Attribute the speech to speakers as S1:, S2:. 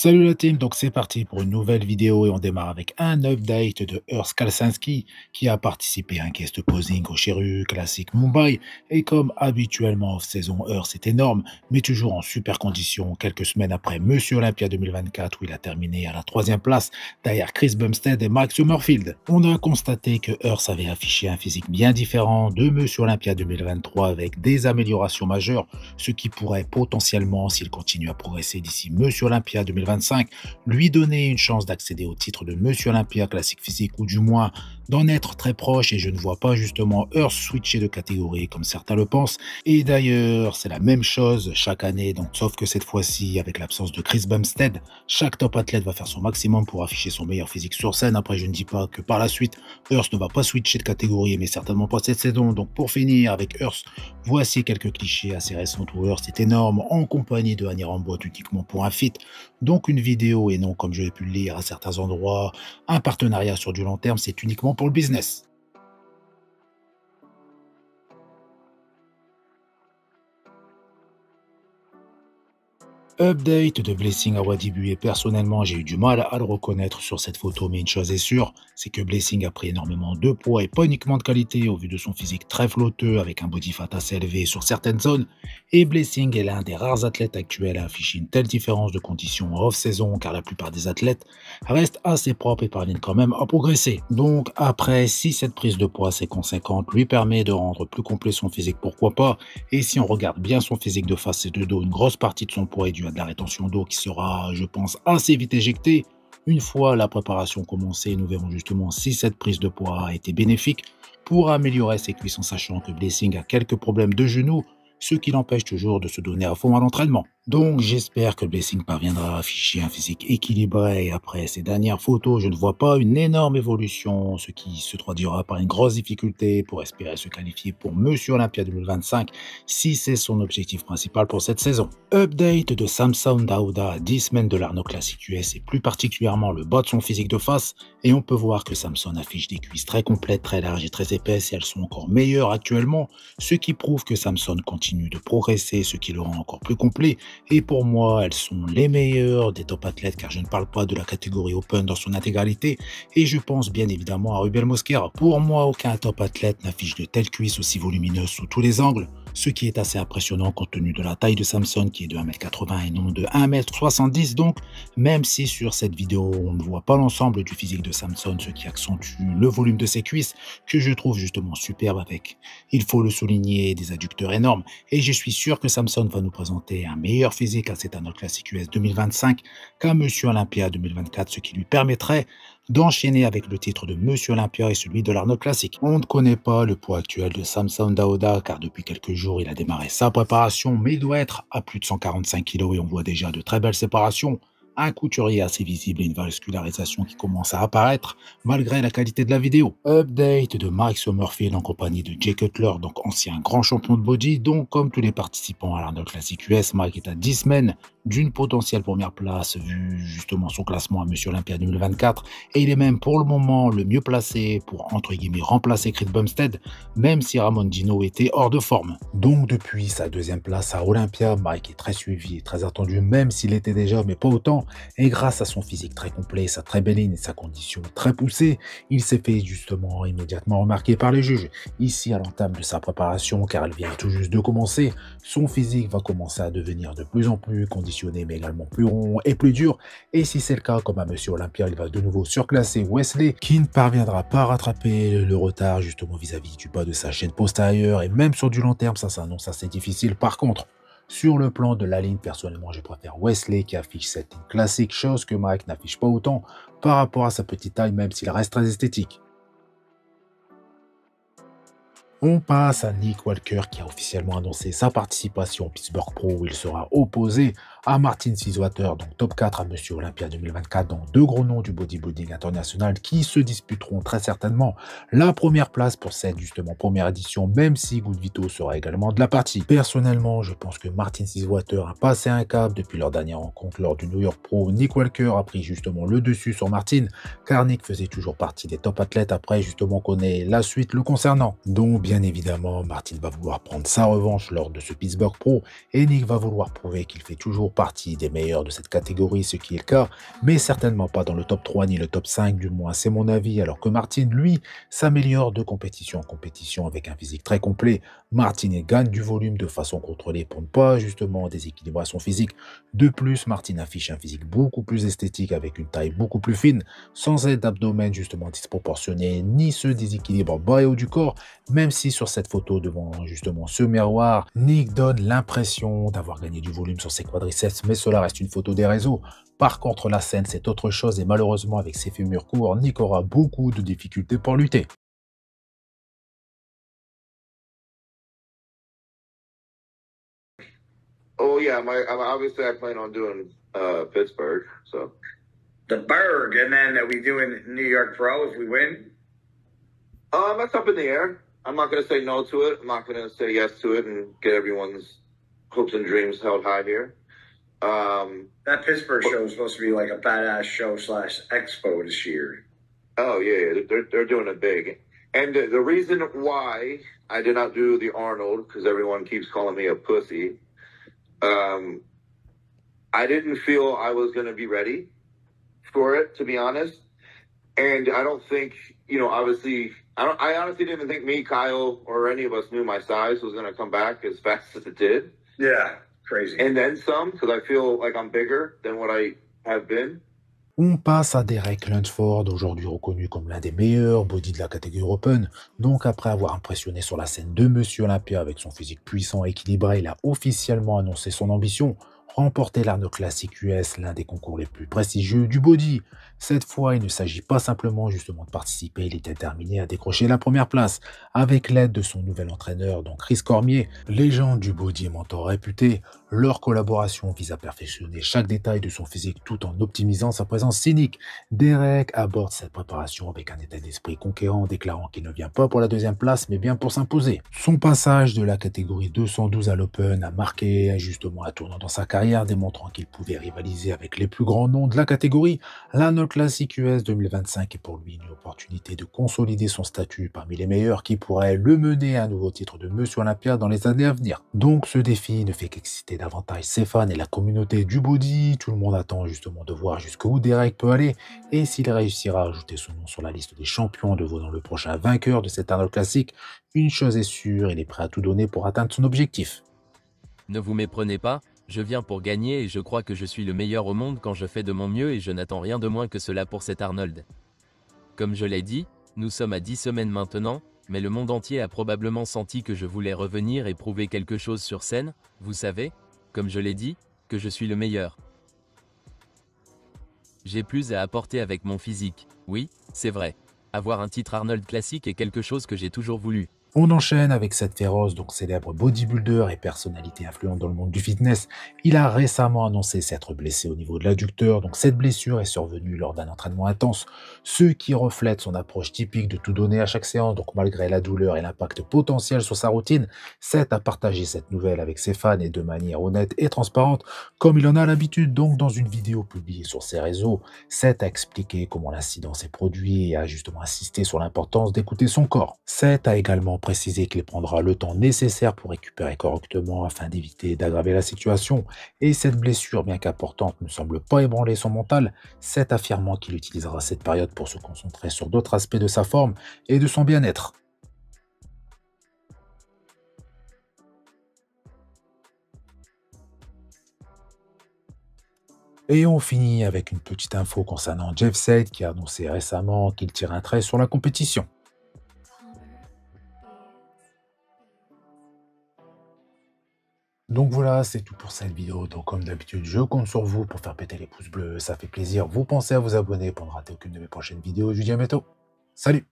S1: Salut la team, donc c'est parti pour une nouvelle vidéo et on démarre avec un update de Urs Kalsinski qui a participé à un guest posing au Cheru Classic Mumbai et comme habituellement off-saison Urs est énorme mais toujours en super condition quelques semaines après Monsieur Olympia 2024 où il a terminé à la troisième place derrière Chris Bumstead et Mike Summerfield. On a constaté que Urs avait affiché un physique bien différent de Monsieur Olympia 2023 avec des améliorations majeures, ce qui pourrait potentiellement, s'il continue à progresser d'ici Monsieur Olympia 2025, lui donner une chance d'accéder au titre de Monsieur Olympia classique physique ou du moins d'en être très proche et je ne vois pas justement Urs switcher de catégorie comme certains le pensent. Et d'ailleurs, c'est la même chose chaque année, donc sauf que cette fois-ci, avec l'absence de Chris Bumstead, chaque top athlète va faire son maximum pour afficher son meilleur physique sur scène. Après, je ne dis pas que par la suite, Urs ne va pas switcher de catégorie, mais certainement pas cette saison. Donc pour finir avec Urs, voici quelques clichés assez récents où Urs est énorme en compagnie de Annie Rambo uniquement pour un feat. Donc une vidéo et non, comme je l'ai pu le lire à certains endroits, un partenariat sur du long terme, c'est uniquement pour le business. Update de Blessing à Wadibu et personnellement j'ai eu du mal à le reconnaître sur cette photo mais une chose est sûre, c'est que Blessing a pris énormément de poids et pas uniquement de qualité au vu de son physique très flotteux avec un body fat assez élevé sur certaines zones et Blessing est l'un des rares athlètes actuels à afficher une telle différence de conditions en off-saison car la plupart des athlètes restent assez propres et parviennent quand même à progresser. Donc après si cette prise de poids assez conséquente lui permet de rendre plus complet son physique pourquoi pas et si on regarde bien son physique de face et de dos une grosse partie de son poids est due à de la rétention d'eau qui sera, je pense, assez vite éjectée. Une fois la préparation commencée, nous verrons justement si cette prise de poids a été bénéfique pour améliorer ses cuisses en sachant que Blessing a quelques problèmes de genoux, ce qui l'empêche toujours de se donner à fond à l'entraînement. Donc j'espère que Blessing parviendra à afficher un physique équilibré et après ces dernières photos, je ne vois pas une énorme évolution, ce qui se traduira par une grosse difficulté pour espérer se qualifier pour Monsieur Olympia 2025 si c'est son objectif principal pour cette saison. Update de Samson Dauda à 10 semaines de l'Arno Classic US et plus particulièrement le bas de son physique de face et on peut voir que Samson affiche des cuisses très complètes, très larges et très épaisses et elles sont encore meilleures actuellement, ce qui prouve que Samson continue de progresser, ce qui le rend encore plus complet. Et pour moi, elles sont les meilleures des top athlètes car je ne parle pas de la catégorie Open dans son intégralité et je pense bien évidemment à Rubel Mosquera. Pour moi, aucun top athlète n'affiche de telles cuisses aussi volumineuses sous tous les angles, ce qui est assez impressionnant compte tenu de la taille de Samson qui est de 1m80 et non de 1m70 donc, même si sur cette vidéo on ne voit pas l'ensemble du physique de Samson, ce qui accentue le volume de ses cuisses que je trouve justement superbe avec, il faut le souligner, des adducteurs énormes et je suis sûr que Samson va nous présenter un meilleur physique à cet Arnold Classic US 2025 qu'à Monsieur Olympia 2024, ce qui lui permettrait d'enchaîner avec le titre de Monsieur Olympia et celui de l'Arnold Classic. On ne connaît pas le poids actuel de Samson Dauda car depuis quelques jours il a démarré sa préparation mais il doit être à plus de 145 kg et on voit déjà de très belles séparations. Un couturier assez visible et une vascularisation qui commence à apparaître malgré la qualité de la vidéo. Update de Mike Summerfield en compagnie de Jay Cutler, donc ancien grand champion de body, donc comme tous les participants à l'Arnold Classic US, Mike est à 10 semaines d'une potentielle première place vu justement son classement à Monsieur Olympia 2024 et il est même pour le moment le mieux placé pour entre guillemets remplacer Chris Bumstead même si Ramon Dino était hors de forme. Donc depuis sa deuxième place à Olympia, Mike est très suivi et très attendu même s'il était déjà mais pas autant et grâce à son physique très complet, sa très belle ligne et sa condition très poussée, il s'est fait justement immédiatement remarquer par les juges. Ici à l'entame de sa préparation car elle vient tout juste de commencer, son physique va commencer à devenir de plus en plus conditionné mais également plus rond et plus dur et si c'est le cas comme à Monsieur Olympia, il va de nouveau surclasser Wesley qui ne parviendra pas à rattraper le retard justement vis-à-vis du bas de sa chaîne postérieure et même sur du long terme ça s'annonce assez difficile. Par contre sur le plan de la ligne, personnellement, je préfère Wesley qui affiche cette ligne classique, chose que Mike n'affiche pas autant par rapport à sa petite taille, même s'il reste très esthétique. On passe à Nick Walker qui a officiellement annoncé sa participation au Pittsburgh Pro où il sera opposé à Martin Sizwater, donc top 4 à Monsieur Olympia 2024, donc deux gros noms du bodybuilding international qui se disputeront très certainement la première place pour cette justement première édition, même si Good Vito sera également de la partie. Personnellement, je pense que Martin Sizwater a passé un cap depuis leur dernière rencontre lors du New York Pro. Nick Walker a pris justement le dessus sur Martin, car Nick faisait toujours partie des top athlètes après justement qu'on ait la suite le concernant. Donc bien évidemment, Martin va vouloir prendre sa revanche lors de ce Pittsburgh Pro et Nick va vouloir prouver qu'il fait toujours toujours partie des meilleurs de cette catégorie, ce qui est le cas, mais certainement pas dans le top 3 ni le top 5, du moins c'est mon avis, alors que Martin, lui, s'améliore de compétition en compétition avec un physique très complet. Martin gagne du volume de façon contrôlée pour ne pas justement déséquilibrer son physique. De plus, Martin affiche un physique beaucoup plus esthétique avec une taille beaucoup plus fine, sans être d'abdomen justement disproportionné, ni ce déséquilibre bas et haut du corps, même si sur cette photo devant justement ce miroir, Nick donne l'impression d'avoir gagné du volume sur ses quadriceps, mais cela reste une photo des réseaux. Par contre, la scène, c'est autre chose et malheureusement, avec ses fémurs courts, Nick aura beaucoup de difficultés pour lutter.
S2: Oh yeah, obviously I plan on doing Pittsburgh. So
S3: The Berg, and then are we doing New York Pro if we win?
S2: that's up in the air. I'm not gonna say no to it. I'm not gonna say yes to it and get everyone's hopes and dreams held high here.
S3: That Pittsburgh show is supposed to be like a badass show slash expo this year.
S2: Oh yeah, they're doing it big. And the reason why I did not do the Arnold, because everyone keeps calling me a pussy, um, I didn't feel I was gonna be ready for it, to be honest. And I don't think, obviously, I honestly didn't think me, Kyle, or any of us knew my size was gonna come back as fast as it did.
S3: Yeah, crazy.
S2: And then some, because I feel like I'm bigger than what I have been.
S1: On passe à Derek Lunsford, aujourd'hui reconnu comme l'un des meilleurs body de la catégorie Open. Donc après avoir impressionné sur la scène de Monsieur Olympia avec son physique puissant et équilibré, il a officiellement annoncé son ambition: remporter l'Arnold Classic US, l'un des concours les plus prestigieux du body. Cette fois, il ne s'agit pas simplement justement de participer, il est déterminé à décrocher la première place. Avec l'aide de son nouvel entraîneur, donc Chris Cormier, légende du body et mentor réputé, leur collaboration vise à perfectionner chaque détail de son physique tout en optimisant sa présence scénique. Derek aborde cette préparation avec un état d'esprit conquérant, déclarant qu'il ne vient pas pour la deuxième place, mais bien pour s'imposer. Son passage de la catégorie 212 à l'Open a marqué justement un tournant dans sa carrière, démontrant qu'il pouvait rivaliser avec les plus grands noms de la catégorie. L'Arnold Classic US 2025 est pour lui une opportunité de consolider son statut parmi les meilleurs qui pourrait le mener à un nouveau titre de Monsieur Olympia dans les années à venir. Donc ce défi ne fait qu'exciter davantage ses fans et la communauté du body. Tout le monde attend justement de voir jusqu'où Derek peut aller et s'il réussira à ajouter son nom sur la liste des champions devenant le prochain vainqueur de cet Arnold Classic. Une chose est sûre, il est prêt à tout donner pour atteindre son objectif.
S4: Ne vous méprenez pas, je viens pour gagner et je crois que je suis le meilleur au monde quand je fais de mon mieux et je n'attends rien de moins que cela pour cet Arnold. Comme je l'ai dit, nous sommes à 10 semaines maintenant, mais le monde entier a probablement senti que je voulais revenir et prouver quelque chose sur scène, vous savez, comme je l'ai dit, que je suis le meilleur. J'ai plus à apporter avec mon physique, oui, c'est vrai. Avoir un titre Arnold classique est quelque chose que j'ai toujours voulu.
S1: On enchaîne avec Seth Feroz, donc célèbre bodybuilder et personnalité influente dans le monde du fitness. Il a récemment annoncé s'être blessé au niveau de l'adducteur, donc cette blessure est survenue lors d'un entraînement intense, ce qui reflète son approche typique de tout donner à chaque séance. Donc malgré la douleur et l'impact potentiel sur sa routine, Seth a partagé cette nouvelle avec ses fans et de manière honnête et transparente, comme il en a l'habitude. Donc dans une vidéo publiée sur ses réseaux, Seth a expliqué comment l'incident s'est produit et a justement insisté sur l'importance d'écouter son corps. Seth a également préciser qu'il prendra le temps nécessaire pour récupérer correctement afin d'éviter d'aggraver la situation. Et cette blessure, bien qu'importante, ne semble pas ébranler son mental, Seth affirmant qu'il utilisera cette période pour se concentrer sur d'autres aspects de sa forme et de son bien-être. Et on finit avec une petite info concernant Jeff Said qui a annoncé récemment qu'il tire un trait sur la compétition. Donc voilà, c'est tout pour cette vidéo. Donc comme d'habitude, je compte sur vous pour faire péter les pouces bleus, ça fait plaisir. Vous pensez à vous abonner pour ne rater aucune de mes prochaines vidéos. Je vous dis à bientôt. Salut!